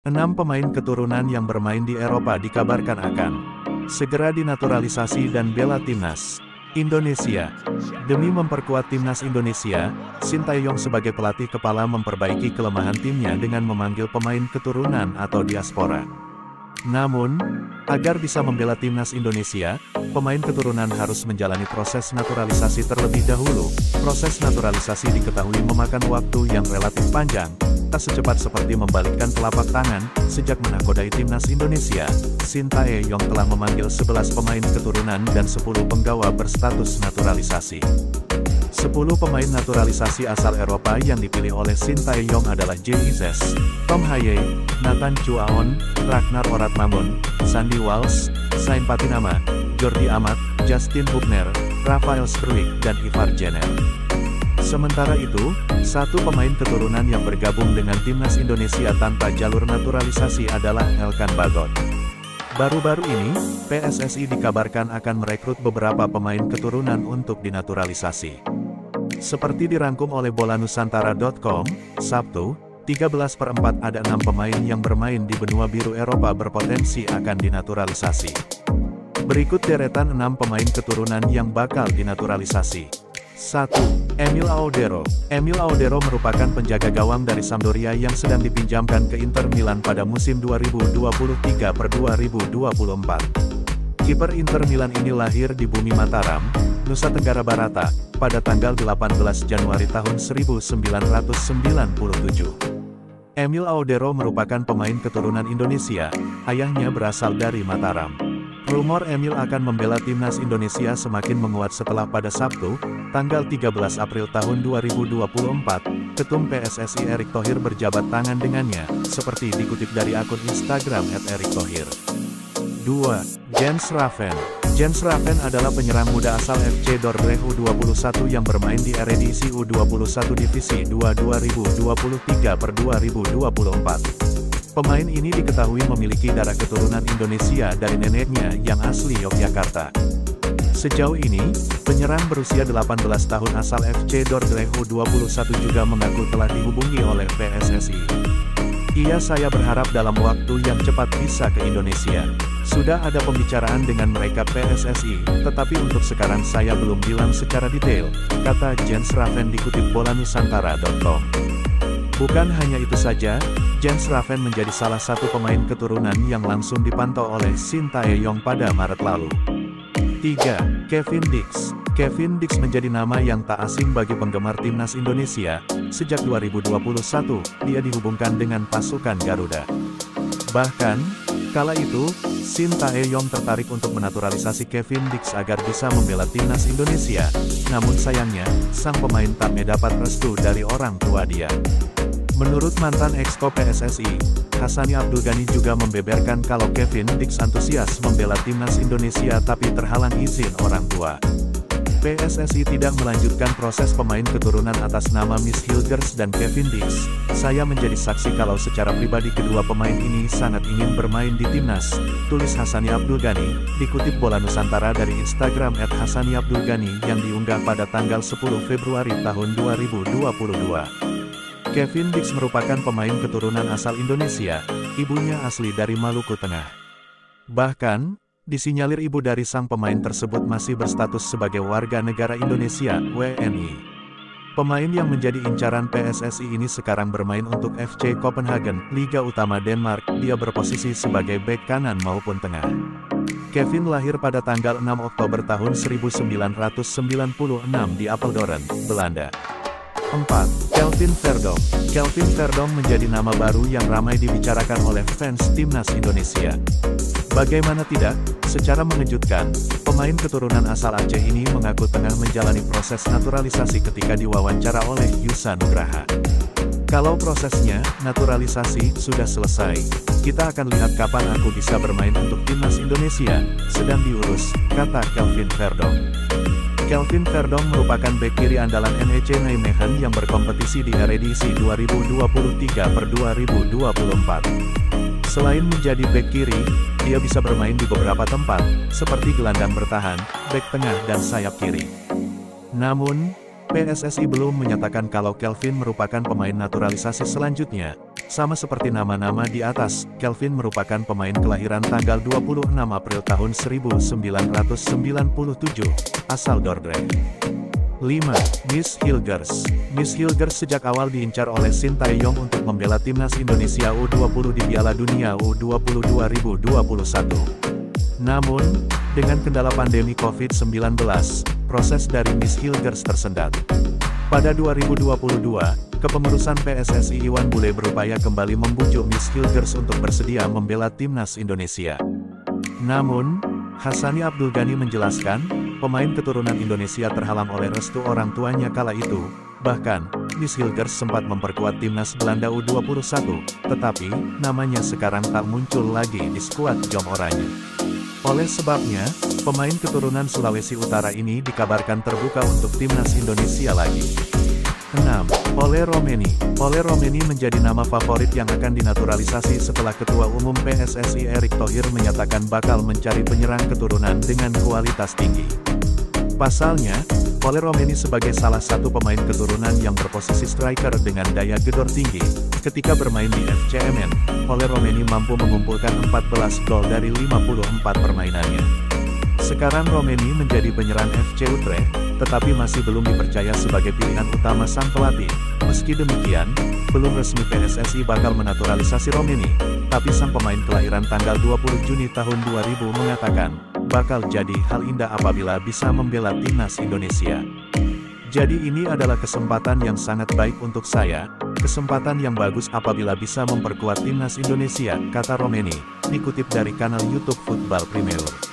6 pemain keturunan yang bermain di Eropa dikabarkan akan segera dinaturalisasi dan bela timnas Indonesia. Demi memperkuat timnas Indonesia, Sintayong sebagai pelatih kepala memperbaiki kelemahan timnya dengan memanggil pemain keturunan atau diaspora. Namun, agar bisa membela timnas Indonesia, pemain keturunan harus menjalani proses naturalisasi terlebih dahulu. Proses naturalisasi diketahui memakan waktu yang relatif panjang, tak secepat seperti membalikkan telapak tangan. Sejak menakodai timnas Indonesia, Sintayong telah memanggil 11 pemain keturunan dan 10 penggawa berstatus naturalisasi. 10 pemain naturalisasi asal Eropa yang dipilih oleh Sintayong adalah Jesus, Tom Haye, Nathan Chuaon, Ragnar Oratmamun, Sandy Walsh, Sain Patinama, Jordi Amat, Justin Hubner, Rafael Struijk, dan Ivar Jenner. Sementara itu, 1 pemain keturunan yang bergabung dengan timnas Indonesia tanpa jalur naturalisasi adalah Elkan Bagot. Baru-baru ini, PSSI dikabarkan akan merekrut beberapa pemain keturunan untuk dinaturalisasi. Seperti dirangkum oleh bolanusantara.com, Sabtu, 13/4 ada 6 pemain yang bermain di benua biru Eropa berpotensi akan dinaturalisasi. Berikut deretan 6 pemain keturunan yang bakal dinaturalisasi. 1. Emil Audero. Emil Audero merupakan penjaga gawang dari Sampdoria yang sedang dipinjamkan ke Inter Milan pada musim 2023/2024. Kiper Inter Milan ini lahir di Bumi Mataram, Nusa Tenggara Barat, pada tanggal 18 Januari tahun 1997. Emil Audero merupakan pemain keturunan Indonesia, ayahnya berasal dari Mataram. Rumor Emil akan membela timnas Indonesia semakin menguat setelah pada Sabtu, tanggal 13 April tahun 2024, Ketum PSSI Erick Thohir berjabat tangan dengannya, seperti dikutip dari akun Instagram @erikthohir. 2. Jens Raven. Jens Raven adalah penyerang muda asal FC Dordrecht U21 yang bermain di Eredivisie U21 Divisi 2 2023/2024. Pemain ini diketahui memiliki darah keturunan Indonesia dari neneknya yang asli Yogyakarta. Sejauh ini, penyerang berusia 18 tahun asal FC Dordrecht U21 juga mengaku telah dihubungi oleh PSSI. Saya berharap dalam waktu yang cepat bisa ke Indonesia. Sudah ada pembicaraan dengan mereka PSSI, tetapi untuk sekarang saya belum bilang secara detail, kata Jens Raven dikutip bolanusantara.com. Bukan hanya itu saja, Jens Raven menjadi salah satu pemain keturunan yang langsung dipantau oleh Sintayong pada Maret lalu. 3. Kevin Dix. Kevin Dix menjadi nama yang tak asing bagi penggemar timnas Indonesia. Sejak 2021, dia dihubungkan dengan pasukan Garuda. Bahkan, kala itu, Sintayong tertarik untuk menaturalisasi Kevin Dix agar bisa membela timnas Indonesia. Namun sayangnya, sang pemain tak mendapat restu dari orang tua dia. Menurut mantan exco PSSI, Hassani Abdul Ghani juga membeberkan kalau Kevin Dix antusias membela timnas Indonesia tapi terhalang izin orang tua. PSSI tidak melanjutkan proses pemain keturunan atas nama Miss Hilgers dan Kevin Dix. Saya menjadi saksi kalau secara pribadi kedua pemain ini sangat ingin bermain di timnas, tulis Hassani Abdul Ghani, dikutip Bola Nusantara dari Instagram @hassaniabdulghani yang diunggah pada tanggal 10 Februari tahun 2022. Kevin Dix merupakan pemain keturunan asal Indonesia, ibunya asli dari Maluku Tengah. Bahkan, disinyalir ibu dari sang pemain tersebut masih berstatus sebagai warga negara Indonesia, WNI. Pemain yang menjadi incaran PSSI ini sekarang bermain untuk FC Copenhagen, Liga Utama Denmark. Dia berposisi sebagai bek kanan maupun tengah. Kevin lahir pada tanggal 6 Oktober tahun 1996 di Apeldoorn, Belanda. 4. Kelvin Verdonk. Kelvin Verdonk menjadi nama baru yang ramai dibicarakan oleh fans timnas Indonesia. Bagaimana tidak, secara mengejutkan, pemain keturunan asal Aceh ini mengaku tengah menjalani proses naturalisasi ketika diwawancara oleh Yusa Nugraha. Kalau prosesnya, naturalisasi, sudah selesai, kita akan lihat kapan aku bisa bermain untuk timnas Indonesia, sedang diurus, kata Kelvin Verdonk. Kelvin Verdonk merupakan bek kiri andalan NEC Nijmegen yang berkompetisi di Eredivisie 2023/2024. Selain menjadi bek kiri, dia bisa bermain di beberapa tempat, seperti gelandang bertahan, bek tengah dan sayap kiri. Namun, PSSI belum menyatakan kalau Kelvin merupakan pemain naturalisasi selanjutnya. Sama seperti nama-nama di atas, Kelvin merupakan pemain kelahiran tanggal 26 April tahun 1997, asal Dordrecht. 5. Miss Hilgers. Miss Hilgers sejak awal diincar oleh Shin Tae-yong untuk membela timnas Indonesia U20 di Piala Dunia U20 2021. Namun, dengan kendala pandemi COVID-19, proses dari Miss Hilgers tersendat. Pada 2022, kepengurusan PSSI Iwan Bule berupaya kembali membujuk Miss Hilgers untuk bersedia membela timnas Indonesia. Namun, Hassani Abdul Ghani menjelaskan, pemain keturunan Indonesia terhalang oleh restu orang tuanya kala itu. Bahkan, Miss Hilgers sempat memperkuat timnas Belanda U21, tetapi, namanya sekarang tak muncul lagi di skuad Jom Oranye. Oleh sebabnya, pemain keturunan Sulawesi Utara ini dikabarkan terbuka untuk timnas Indonesia lagi. 6. Ole Romeni. Ole Romeni menjadi nama favorit yang akan dinaturalisasi setelah Ketua Umum PSSI Erick Thohir menyatakan bakal mencari penyerang keturunan dengan kualitas tinggi. Pasalnya, Ole Romeni sebagai salah satu pemain keturunan yang berposisi striker dengan daya gedor tinggi. Ketika bermain di FCMN, Ole Romeni mampu mengumpulkan 14 gol dari 54 permainannya. Sekarang Romeni menjadi penyerang FC Utrecht, tetapi masih belum dipercaya sebagai pilihan utama sang pelatih. Meski demikian, belum resmi PSSI bakal menaturalisasi Romeni, tapi sang pemain kelahiran tanggal 20 Juni tahun 2000 mengatakan, bakal jadi hal indah apabila bisa membela timnas Indonesia. Jadi ini adalah kesempatan yang sangat baik untuk saya, kesempatan yang bagus apabila bisa memperkuat timnas Indonesia, kata Romeni, dikutip dari kanal YouTube Football Premier.